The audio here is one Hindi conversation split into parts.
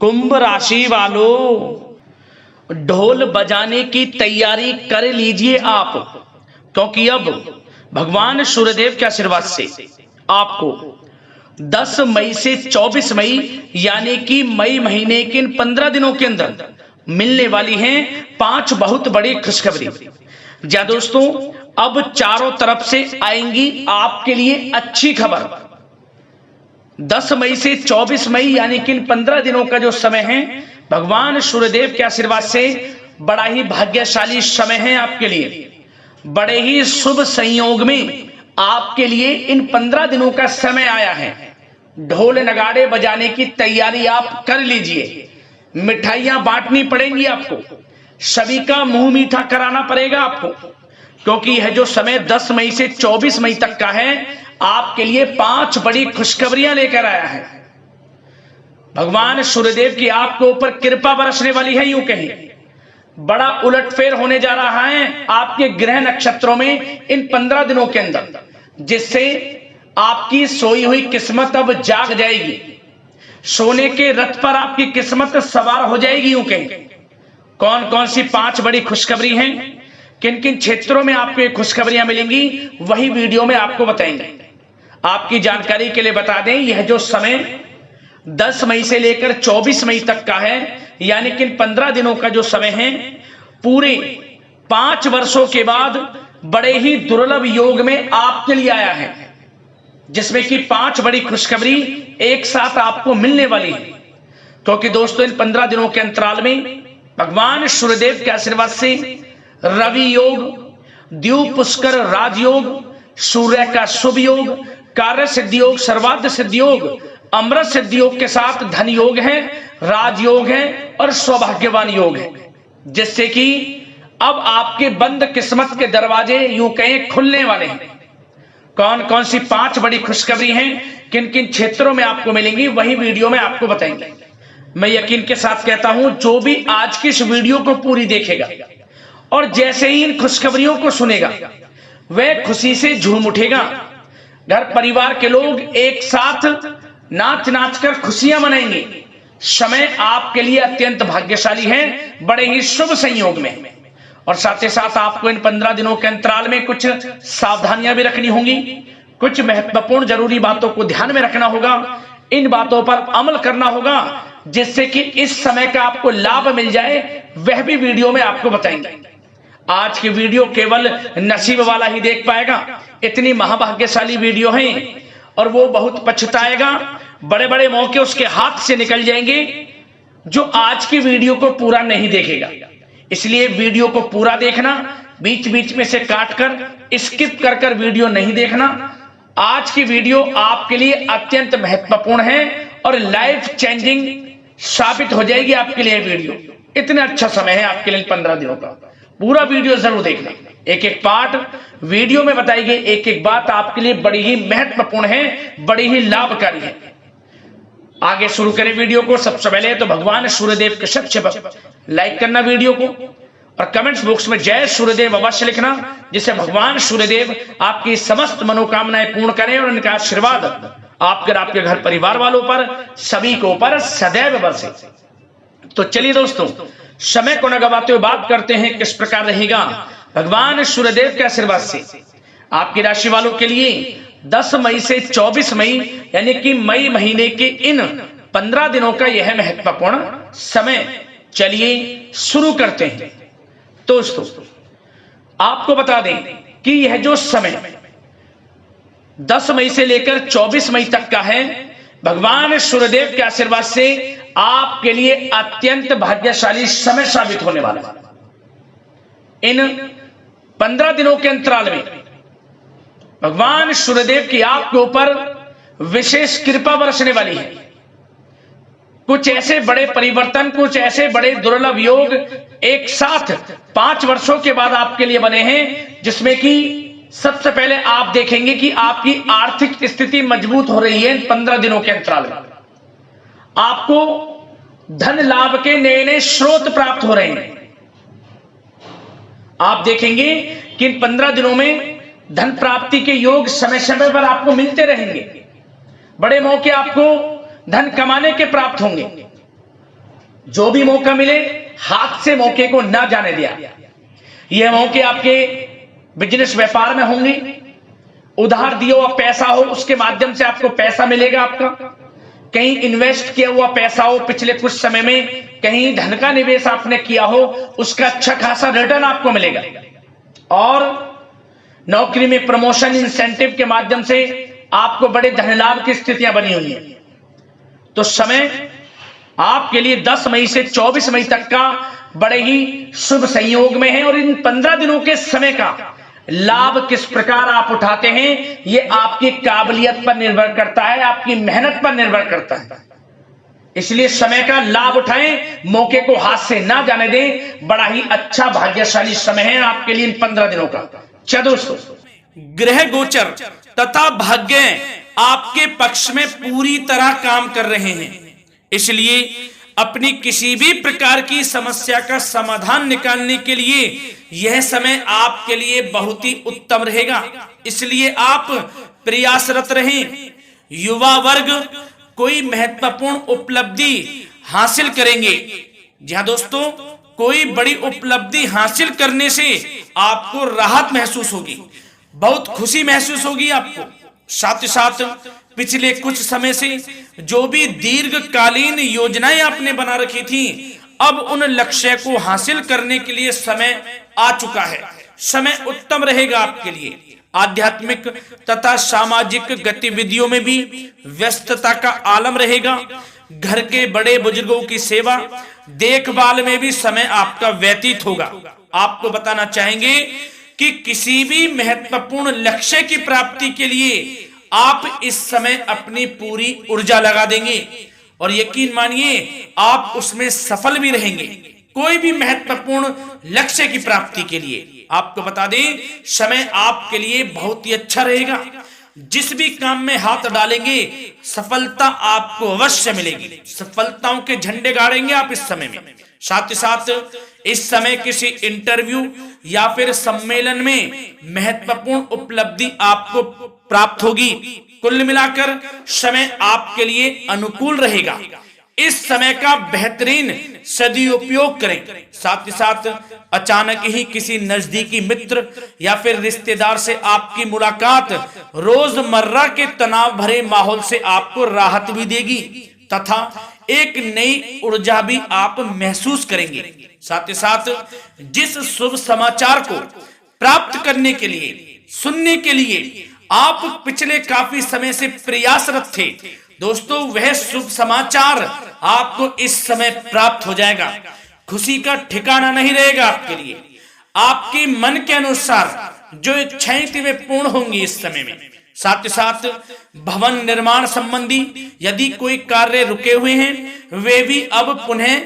कुंभ राशि वालों, ढोल बजाने की तैयारी कर लीजिए आप, क्योंकि अब भगवान सूर्यदेव के आशीर्वाद से आपको 10 मई से 24 मई यानी कि मई महीने के इन 15 दिनों के अंदर मिलने वाली हैं 5 बहुत बड़ी खुशखबरी। जा दोस्तों, अब चारों तरफ से आएंगी आपके लिए अच्छी खबर। 10 मई से 24 मई यानी कि इन 15 दिनों का जो समय है, भगवान सूर्यदेव के आशीर्वाद से बड़ा ही भाग्यशाली समय है आपके लिए। बड़े ही शुभ संयोग में आपके लिए इन 15 दिनों का समय आया है। ढोल नगाड़े बजाने की तैयारी आप कर लीजिए। मिठाइयां बांटनी पड़ेंगी आपको, सभी का मुंह मीठा कराना पड़ेगा आपको, क्योंकि यह जो समय 10 मई से 24 मई तक का है, आपके लिए 5 बड़ी खुशखबरियां लेकर आया है। भगवान सूर्यदेव की आपके ऊपर कृपा बरसने वाली है। यूं कहें, बड़ा उलटफेर होने जा रहा है आपके ग्रह नक्षत्रों में इन 15 दिनों के अंदर, जिससे आपकी सोई हुई किस्मत अब जाग जाएगी। सोने के रथ पर आपकी किस्मत सवार हो जाएगी। यूं कहें, कौन कौन सी 5 बड़ी खुशखबरी हैं, किन किन क्षेत्रों में आपको ये खुशखबरियां मिलेंगी, वही वीडियो में आपको बताएंगे। आपकी जानकारी के लिए बता दें, यह जो समय 10 मई से लेकर 24 मई तक का है, यानी कि 15 दिनों का जो समय है, पूरे 5 वर्षों के बाद बड़े ही दुर्लभ योग में आपके लिए आया है, जिसमें कि 5 बड़ी खुशखबरी एक साथ आपको मिलने वाली है। क्योंकि दोस्तों, इन 15 दिनों के अंतराल में भगवान सूर्यदेव के आशीर्वाद से रवि योग, द्वीप पुष्कर राजयोग, सूर्य का शुभ योग, कार्य सिद्धि योग, सर्वार्थ सिद्धि योग, अमृत सिद्धि योग के साथ धन योग है, राजयोग है और सौभाग्यवान योग है, जिससे कि अब आपके बंद किस्मत के दरवाजे यूं कहें खुलने वाले हैं। कौन कौन सी 5 बड़ी खुशखबरी हैं, किन किन क्षेत्रों में आपको मिलेंगी, वही वीडियो में आपको बताएंगे। मैं यकीन के साथ कहता हूं, जो भी आज की इस वीडियो को पूरी देखेगा और जैसे ही इन खुशखबरियों को सुनेगा, वह खुशी से झूम उठेगा। घर परिवार के लोग एक साथ नाच नाच कर खुशियां मनाएंगे। समय आपके लिए अत्यंत भाग्यशाली है, बड़े ही शुभ संयोग में। और साथ ही साथ आपको इन 15 दिनों के अंतराल में कुछ सावधानियां भी रखनी होंगी, कुछ महत्वपूर्ण जरूरी बातों को ध्यान में रखना होगा, इन बातों पर अमल करना होगा, जिससे कि इस समय का आपको लाभ मिल जाए, वह भी वीडियो में आपको बताएंगे। आज की वीडियो केवल नसीब वाला ही देख पाएगा, इतनी महाभाग्यशाली वीडियो है, और वो बहुत पछताएगा। बड़े बड़े मौके उसके हाथ से निकल जाएंगे जो आज की वीडियो को पूरा नहीं देखेगा। इसलिए वीडियो को पूरा देखना, बीच बीच में से काट कर स्किप कर कर वीडियो नहीं देखना। आज की वीडियो आपके लिए अत्यंत महत्वपूर्ण है और लाइफ चेंजिंग साबित हो जाएगी आपके लिए। वीडियो इतना अच्छा समय है आपके लिए 15 दिनों का, पूरा वीडियो जरूर देखना। एक एक पार्ट वीडियो में बताई गई एक एक बात आपके लिए बड़ी ही महत्वपूर्ण है, बड़ी ही लाभकारी है। आगे शुरू करें वीडियो को। सबसे पहले तो भगवान सूर्यदेव के सच्चे भक्त लाइक करना वीडियो को, और कमेंट्स बॉक्स में जय सूर्यदेव अवश्य लिखना, जिससे भगवान सूर्यदेव आपकी समस्त मनोकामनाएं पूर्ण करें और उनका आशीर्वाद आपके घर परिवार वालों पर, सभी को ऊपर सदैव बरसे। तो चलिए दोस्तों, समय को न गवाते हुए बात करते हैं किस प्रकार रहेगा भगवान सूर्यदेव के आशीर्वाद से आपकी राशि वालों के लिए 10 मई से 24 मई यानी कि मई महीने के इन 15 दिनों का यह महत्वपूर्ण समय। चलिए शुरू करते हैं। दोस्तों, आपको बता दें कि यह जो समय 10 मई से लेकर 24 मई तक का है, भगवान सूर्यदेव के आशीर्वाद से आपके लिए अत्यंत भाग्यशाली समय साबित होने वाला है। इन 15 दिनों के अंतराल में भगवान सूर्यदेव की आपके ऊपर विशेष कृपा बरसने वाली है। कुछ ऐसे बड़े परिवर्तन, कुछ ऐसे बड़े दुर्लभ योग एक साथ 5 वर्षों के बाद आपके लिए बने हैं, जिसमें कि सबसे पहले आप देखेंगे कि आपकी आर्थिक स्थिति मजबूत हो रही है। इन 15 दिनों के अंतराल में आपको धन लाभ के नए नए स्रोत प्राप्त हो रहे हैं। आप देखेंगे कि इन 15 दिनों में धन प्राप्ति के योग समय समय पर आपको मिलते रहेंगे। बड़े मौके आपको धन कमाने के प्राप्त होंगे। जो भी मौका मिले हाथ से मौके को ना जाने दिया। यह मौके आपके बिजनेस व्यापार में होंगे, उधार दिया हुआ पैसा हो उसके माध्यम से आपको पैसा मिलेगा आपका, कहीं इन्वेस्ट किया हुआ पैसा हो पिछले कुछ समय में, कहीं धन का निवेश आपने किया हो, उसका अच्छा खासा रिटर्न आपको मिलेगा। और नौकरी में प्रमोशन इंसेंटिव के माध्यम से आपको बड़े धन लाभ की स्थितियां बनी हुई हैं। तो समय आपके लिए 10 मई से 24 मई तक का बड़े ही शुभ संयोग में है। और इन 15 दिनों के समय का लाभ किस प्रकार आप उठाते हैं, ये आपकी काबिलियत पर निर्भर करता है, आपकी मेहनत पर निर्भर करता है। इसलिए समय का लाभ उठाएं, मौके को हाथ से ना जाने दें। बड़ा ही अच्छा भाग्यशाली समय है आपके लिए इन 15 दिनों का। चलो दोस्तों, ग्रह गोचर तथा भाग्य आपके पक्ष में पूरी तरह काम कर रहे हैं, इसलिए अपनी किसी भी प्रकार की समस्या का समाधान निकालने के लिए यह समय आपके लिए बहुत ही उत्तम रहेगा। इसलिए आप प्रयासरत रहें। युवा वर्ग कोई महत्वपूर्ण उपलब्धि हासिल करेंगे। जी हाँ दोस्तों, कोई बड़ी उपलब्धि हासिल करने से आपको राहत महसूस होगी, बहुत खुशी महसूस होगी आपको। साथ ही साथ पिछले कुछ समय से जो भी दीर्घकालीन योजनाएं आपने बना रखी थी, अब उन लक्ष्य को हासिल करने के लिए समय आ चुका है। समय उत्तम रहेगा आपके लिए। आध्यात्मिक तथा सामाजिक गतिविधियों में भी व्यस्तता का आलम रहेगा। घर के बड़े बुजुर्गों की सेवा देखभाल में भी समय आपका व्यतीत होगा। आपको बताना चाहेंगे कि किसी भी महत्वपूर्ण लक्ष्य की प्राप्ति के लिए आप इस समय अपनी पूरी ऊर्जा लगा देंगे और यकीन मानिए आप उसमें सफल भी रहेंगे। कोई भी महत्वपूर्ण लक्ष्य की प्राप्ति के लिए आपको बता दें, समय आपके लिए बहुत ही अच्छा रहेगा। जिस भी काम में हाथ डालेंगे सफलता आपको अवश्य मिलेगी। सफलताओं के झंडे गाड़ेंगे आप इस समय में। साथ ही साथ इस समय किसी इंटरव्यू या फिर सम्मेलन में महत्वपूर्ण उपलब्धि आपको प्राप्त होगी। कुल मिलाकर समय आपके लिए अनुकूल रहेगा। इस समय का बेहतरीन सदुपयोग करें। साथ ही साथ अचानक ही किसी नजदीकी मित्र या फिर रिश्तेदार से आपकी मुलाकात रोजमर्रा के तनाव भरे माहौल से आपको राहत भी देगी तथा एक नई ऊर्जा भी आप महसूस करेंगे। साथ ही साथ जिस शुभ समाचार को प्राप्त करने के लिए, सुनने के लिए आप पिछले काफी समय से प्रयासरत थे दोस्तों, वह शुभ समाचार आपको इस समय प्राप्त हो जाएगा। खुशी का ठिकाना नहीं रहेगा आपके लिए। आपके मन के अनुसार जो इच्छाएं थी वे पूर्ण होंगी इस समय में। साथ ही साथ भवन निर्माण संबंधी यदि कोई कार्य रुके हुए हैं वे भी अब पुनः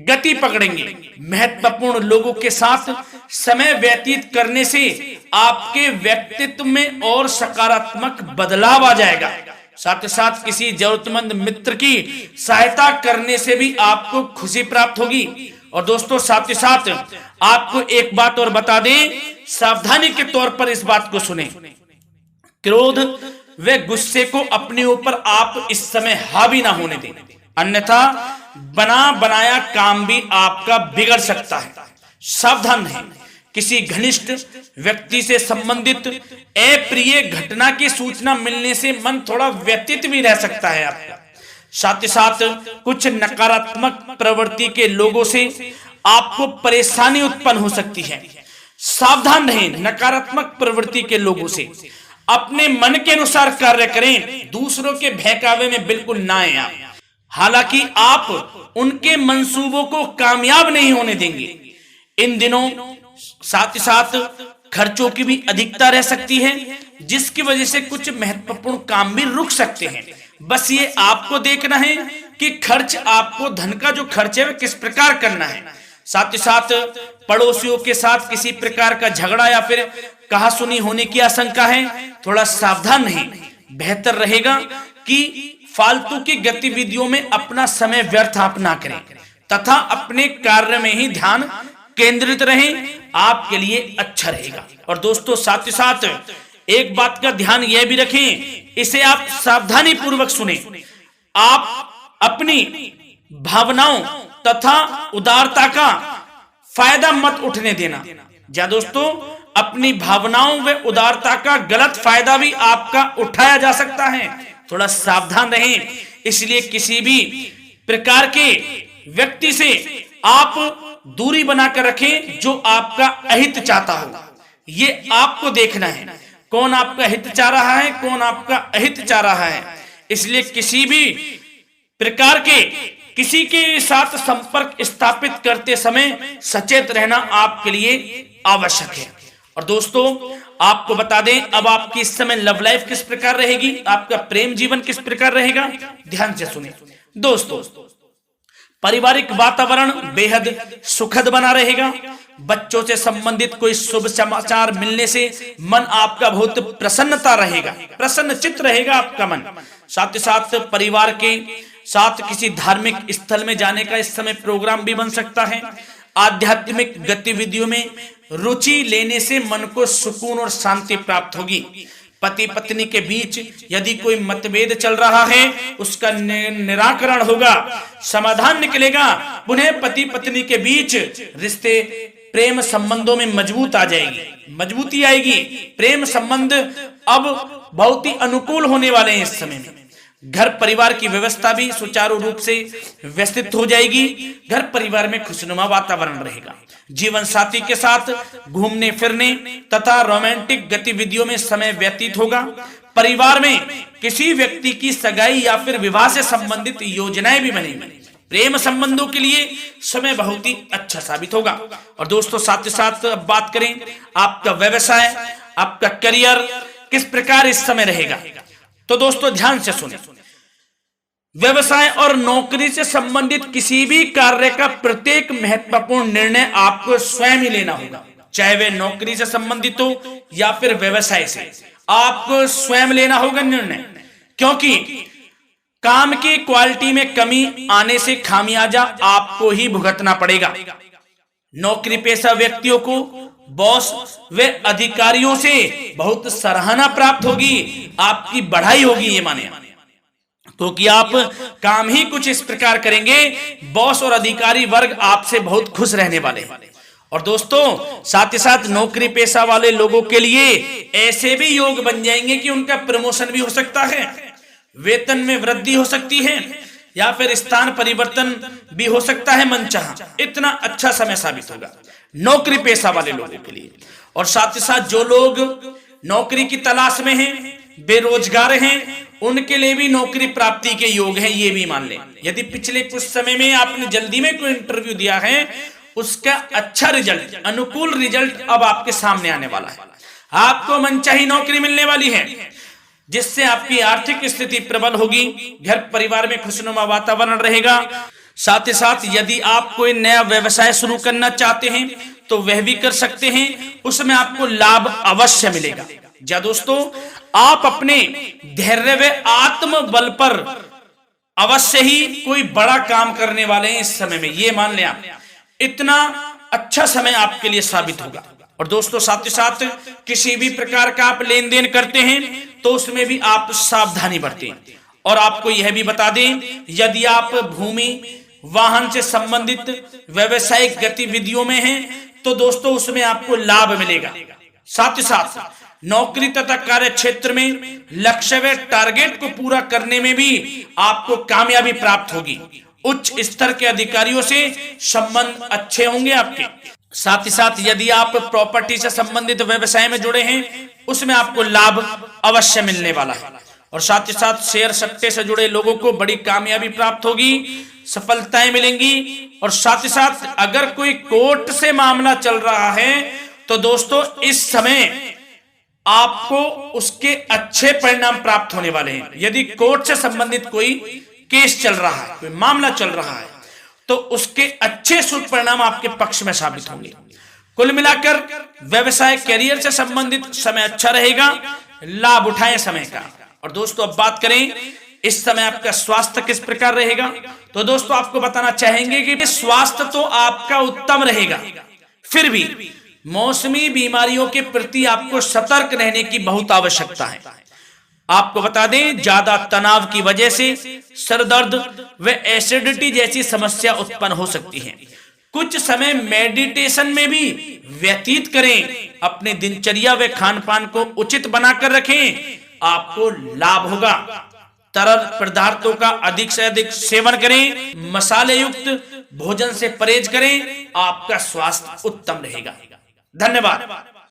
गति पकड़ेंगे। महत्वपूर्ण लोगों के साथ समय व्यतीत करने से आपके व्यक्तित्व में और सकारात्मक बदलाव आ जाएगा। साथ ही साथ किसी जरूरतमंद मित्र की सहायता करने से भी आपको खुशी प्राप्त होगी। और दोस्तों साथ ही साथ आपको एक बात और बता दें, सावधानी के तौर पर इस बात को सुने। क्रोध व गुस्से को अपने ऊपर आप इस समय हावी ना होने दें, अन्यथा बना बनाया काम भी आपका बिगड़ सकता है। सावधान रहें। किसी घनिष्ठ व्यक्ति से संबंधित अप्रिय घटना की सूचना मिलने से मन थोड़ा व्यतीत भी रह सकता है आपका। साथ ही साथ कुछ नकारात्मक प्रवृत्ति के लोगों से आपको परेशानी उत्पन्न हो सकती है। सावधान रहें नकारात्मक प्रवृत्ति के लोगों से। अपने मन के अनुसार कार्य करें, दूसरों के बहकावे में बिल्कुल ना आए आप। हालांकि आप उनके मंसूबों को कामयाब नहीं होने देंगे। इन दिनों साथ ही साथ खर्चों की भी अधिकता रह सकती है, जिसकी वजह से कुछ महत्वपूर्ण काम भी रुक सकते हैं। बस ये आपको देखना है कि खर्च, आपको धन का जो खर्च है वह किस प्रकार करना है। साथ ही साथ पड़ोसियों के साथ किसी प्रकार का झगड़ा या फिर कहासुनी होने की आशंका है, थोड़ा सावधान रहें। बेहतर रहेगा कि फालतू की गतिविधियों में अपना समय व्यर्थ आप ना करें तथा अपने कार्य में ही ध्यान केंद्रित रहें, आपके लिए अच्छा रहेगा। और दोस्तों साथ ही साथ एक बात का ध्यान यह भी रखें, इसे आप सावधानी पूर्वक सुने। आप अपनी भावनाओं तथा उदारता का फायदा मत उठने देना। या दोस्तों, अपनी भावनाओं व उदारता का गलत फायदा भी आपका उठाया जा सकता है, थोड़ा सावधान रहें। इसलिए किसी भी प्रकार के व्यक्ति से आप दूरी बनाकर रखें जो आपका अहित चाहता हो। ये आपको देखना है, कौन आपका हित चाह रहा है, कौन आपका अहित चाह रहा है। इसलिए किसी भी प्रकार के किसी के साथ संपर्क स्थापित करते समय सचेत रहना आपके लिए आवश्यक है। और दोस्तों, आपको बता दें, अब आपकी इस समय लव लाइफ किस प्रकार रहेगी, आपका प्रेम जीवन किस प्रकार रहेगा, ध्यान से सुने दोस्तों। पारिवारिक वातावरण बेहद सुखद बना रहेगा। बच्चों से संबंधित कोई शुभ समाचार मिलने से मन आपका बहुत प्रसन्नता रहेगा, प्रसन्न चित्त रहेगा आपका मन। साथ ही साथ परिवार के साथ किसी धार्मिक स्थल में जाने का इस समय प्रोग्राम भी बन सकता है। आध्यात्मिक गतिविधियों में रुचि लेने से मन को सुकून और शांति प्राप्त होगी। पति पत्नी के बीच यदि कोई मतभेद चल रहा है उसका निराकरण होगा, समाधान निकलेगा। पुनः पति पत्नी के बीच रिश्ते प्रेम संबंधों में मजबूती आएगी। प्रेम संबंध अब बहुत ही अनुकूल होने वाले हैं इस समय में। घर परिवार की व्यवस्था भी सुचारू रूप से व्यवस्थित हो जाएगी। घर परिवार में खुशनुमा वातावरण रहेगा। जीवन साथी के साथ घूमने फिरने तथा रोमांटिक गतिविधियों में समय व्यतीत होगा। परिवार में किसी व्यक्ति की सगाई या फिर विवाह से संबंधित योजनाएं भी बनेंगी। प्रेम संबंधों के लिए समय बहुत ही अच्छा साबित होगा। और दोस्तों, साथ ही साथ बात करें आपका व्यवसाय, आपका करियर किस प्रकार इस समय रहेगा, तो दोस्तों ध्यान से सुने। व्यवसाय और नौकरी से संबंधित किसी भी कार्य का प्रत्येक महत्वपूर्ण निर्णय आपको स्वयं ही लेना होगा, चाहे वह नौकरी से संबंधित हो या फिर व्यवसाय से। आपको स्वयं लेना होगा निर्णय, क्योंकि काम की क्वालिटी में कमी आने से खामियाजा आपको ही भुगतना पड़ेगा। नौकरी पेशा व्यक्तियों को बॉस व अधिकारियों से बहुत सराहना प्राप्त होगी, आपकी बढ़ाई होगी, ये माने, क्योंकि आप काम ही कुछ इस प्रकार करेंगे, बॉस और अधिकारी वर्ग आपसे बहुत खुश रहने वाले हैं। और दोस्तों, साथ ही साथ नौकरी पेशा वाले लोगों के लिए ऐसे भी योग बन जाएंगे कि उनका प्रमोशन भी हो सकता है, वेतन में वृद्धि हो सकती है, या फिर स्थान परिवर्तन भी हो सकता है मनचाहा। इतना अच्छा समय साबित होगा नौकरी पेशा वाले लोगों के लिए। और साथ ही साथ जो लोग नौकरी की तलाश में हैं, बेरोजगार हैं, उनके लिए भी नौकरी प्राप्ति के योग हैं, ये भी मान लें। यदि पिछले कुछ समय में आपने जल्दी में कोई इंटरव्यू दिया है, उसका अच्छा रिजल्ट, अनुकूल रिजल्ट अब आपके सामने आने वाला है। आपको मनचाही नौकरी मिलने वाली है, जिससे आपकी आर्थिक स्थिति प्रबल होगी। घर परिवार में खुशनुमा वातावरण रहेगा। साथ ही साथ यदि आप कोई नया व्यवसाय शुरू करना चाहते हैं तो वह भी कर सकते हैं, उसमें आपको लाभ अवश्य मिलेगा। जा दोस्तों, आप अपने धैर्य व आत्मबल पर अवश्य ही कोई बड़ा काम करने वाले हैं इस समय में, ये मान लें आप। इतना अच्छा समय आपके लिए साबित होगा। और दोस्तों, साथ ही साथ किसी भी प्रकार का आप लेन देन करते हैं तो उसमें भी आप सावधानी बरतें। और आपको यह भी बता दें, यदि आप भूमि वाहन से संबंधित व्यावसायिक गतिविधियों में हैं तो दोस्तों उसमें आपको लाभ मिलेगा। साथ ही साथ नौकरी तथा कार्य क्षेत्र में लक्ष्य व टारगेट को पूरा करने में भी आपको कामयाबी प्राप्त होगी। उच्च स्तर के अधिकारियों से संबंध अच्छे होंगे आपके। साथ ही साथ यदि आप प्रॉपर्टी से संबंधित व्यवसाय में जुड़े हैं, उसमें आपको लाभ अवश्य मिलने वाला है। और साथ ही साथ शेयर सट्टे से जुड़े लोगों को बड़ी कामयाबी प्राप्त होगी, सफलताएं मिलेंगी। और साथ ही साथ अगर कोई कोर्ट से मामला चल रहा है तो दोस्तों इस समय आपको उसके अच्छे परिणाम प्राप्त होने वाले हैं। यदि कोर्ट से संबंधित कोई केस चल रहा है, कोई मामला चल रहा है, तो उसके अच्छे शुभ परिणाम आपके पक्ष में साबित होंगे। कुल मिलाकर व्यवसाय करियर से संबंधित समय अच्छा रहेगा, लाभ उठाएं समय का। और दोस्तों, अब बात करें इस समय आपका स्वास्थ्य किस प्रकार रहेगा, तो दोस्तों आपको बताना चाहेंगे कि स्वास्थ्य तो आपका उत्तम रहेगा, फिर भी मौसमी बीमारियों के प्रति आपको सतर्क रहने की बहुत आवश्यकता है। आपको बता दें, ज्यादा तनाव की वजह से सर दर्द व एसिडिटी जैसी समस्या उत्पन्न हो सकती है। कुछ समय मेडिटेशन में भी व्यतीत करें। अपने दिनचर्या व खान पान को उचित बनाकर रखें, आपको लाभ होगा। तरल पदार्थों का अधिक से अधिक सेवन करें, मसाले युक्त भोजन से परहेज करें, आपका स्वास्थ्य उत्तम रहेगा। धन्यवाद।